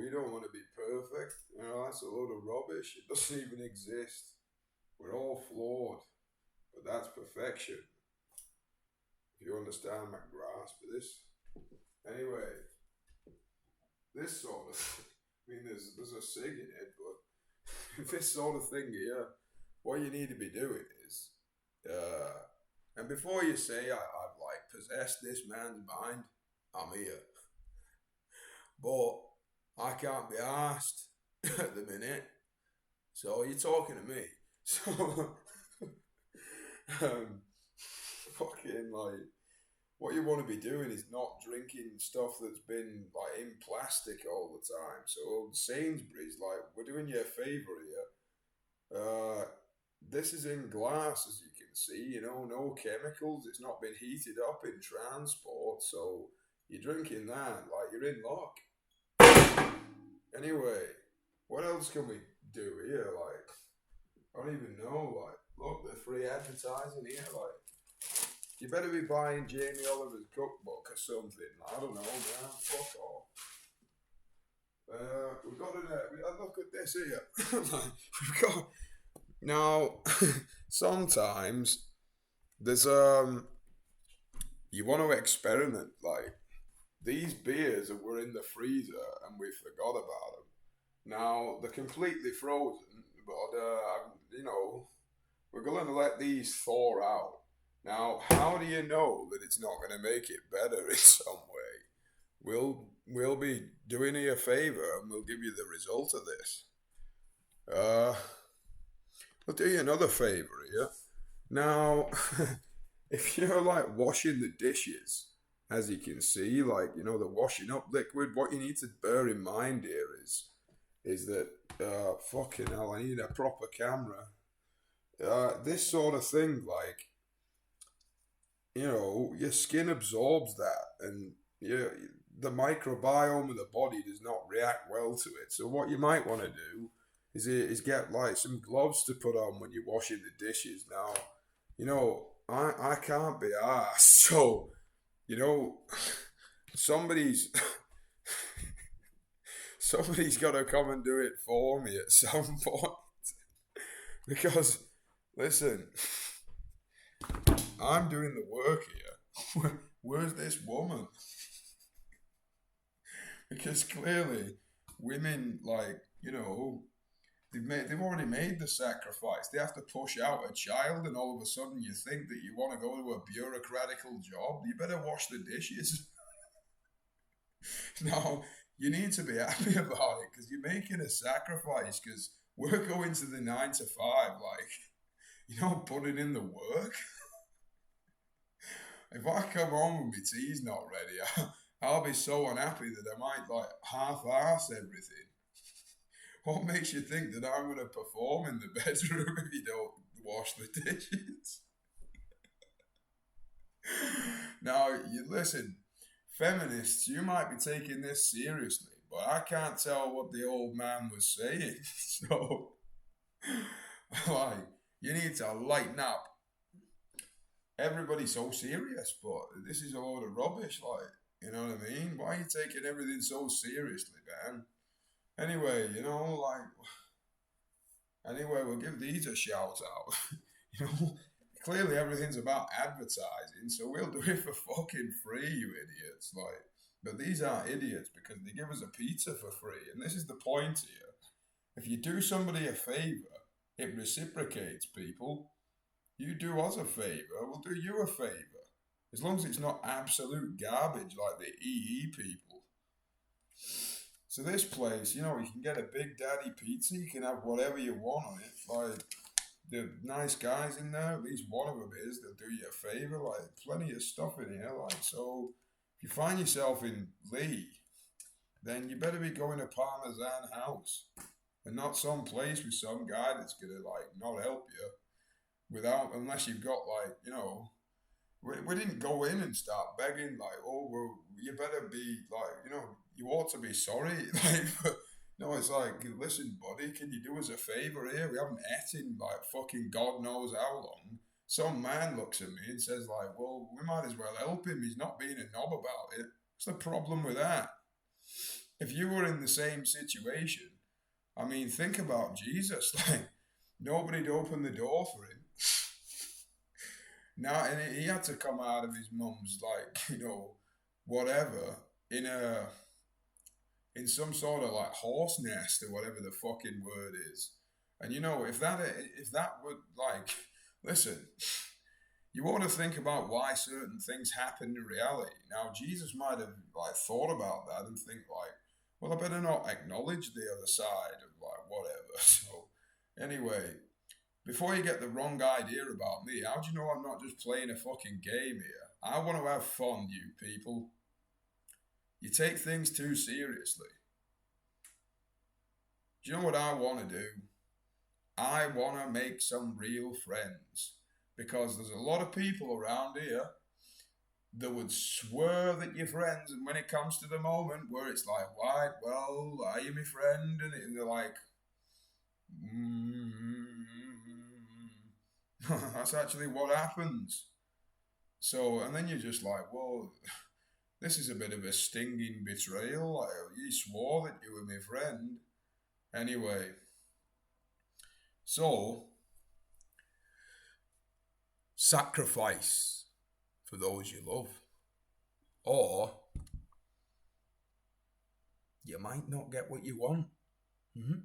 you don't want to be perfect. That's a load of rubbish. It doesn't even exist. We're all flawed, but that's perfection. If you understand my grasp of this. Anyway, this sort of, there's a sig in it, but this sort of thing here, what you need to be doing is, and before you say I've like possessed this man's mind, I'm here. But I can't be asked at the minute. So you're talking to me. So um, fucking like what you want to be doing is not drinking stuff that's been like in plastic all the time. So Sainsbury's, like, we're doing you a favour here. This is in glass, as you can see. No chemicals. It's not been heated up in transport. So you're drinking that, like, you're in luck. Anyway, what else can we do here? Like, I don't even know. Like, look, the free advertising here. Like, you better be buying Jamie Oliver's cookbook or something. I don't know, man. Fuck off. We've got look at this here. Like, we've got now. Sometimes there's you want to experiment. Like, these beers that were in the freezer and we forgot about them. Now they're completely frozen, but we're going to let these thaw out. Now, how do you know that it's not going to make it better in some way? We'll be doing you a favor and we'll give you the result of this. I'll do you another favor here. Now, if you're like washing the dishes, as you can see, like, the washing up liquid, what you need to bear in mind here is that, fucking hell, I need a proper camera. This sort of thing, like, your skin absorbs that, and the microbiome of the body does not react well to it. So what you might want to do is get like some gloves to put on when you're washing the dishes. Now, I can't be arsed, so somebody's got to come and do it for me at some point. Because, listen, I'm doing the work here. Where's this woman? Because clearly, women, like, they've already made the sacrifice. They have to push out a child, and all of a sudden you think that you want to go to a bureaucratical job. You better wash the dishes. Now, you need to be happy about it because you're making a sacrifice, because we're going to the 9 to 5, like, putting in the work. If I come home and my tea's not ready, I'll be so unhappy that I might, like, half-arse everything. What makes you think that I'm going to perform in the bedroom if you don't wash the dishes? Now, you listen, feminists, you might be taking this seriously, but I can't tell what the old man was saying. So, like, you need to lighten up. Everybody's so serious, but this is a load of rubbish, like, you know what I mean? Why are you taking everything so seriously, man? Anyway, anyway, we'll give these a shout out. Clearly everything's about advertising, so we'll do it for fucking free, you idiots. Like, but these aren't idiots because they give us a pizza for free, and this is the point here. If you do somebody a favor, it reciprocates, people. You do us a favor, we'll do you a favor. As long as it's not absolute garbage like the EE people. So this place, you can get a Big Daddy pizza. You can have whatever you want on it. Like, the nice guys in there, at least one of them is, they'll do you a favour. Like, plenty of stuff in here. Like, so if you find yourself in Lee, then you better be going to Parmesan House and not some place with some guy that's gonna, like, not help you unless you've got, like, we didn't go in and start begging, like, oh, well, you better be, like, you ought to be sorry. Like, no, it's like, listen, buddy, can you do us a favour here? We haven't ate in, like, fucking God knows how long. Some man looks at me and says, like, well, we might as well help him. He's not being a knob about it. What's the problem with that? if you were in the same situation, I mean, think about Jesus. Like, nobody'd open the door for him. Now, and he had to come out of his mum's, like, whatever, in a in some sort of like horse nest or whatever the fucking word is. And if that would like, listen, you want to think about why certain things happen in reality. Now, Jesus might have like thought about that and think like, well, I better not acknowledge the other side of like whatever. So, anyway, before you get the wrong idea about me, how do you know I'm not just playing a fucking game here? I want to have fun, you people. You take things too seriously. Do you know what I want to do? I want to make some real friends because there's a lot of people around here that would swear that you're friends, and when it comes to the moment where it's like, right, well, are you my friend? And they're like, that's actually what happens. So, and then you're just like, well, this is a bit of a stinging betrayal. Like, you swore that you were my friend. Anyway, so sacrifice for those you love, or you might not get what you want. Mm-hmm.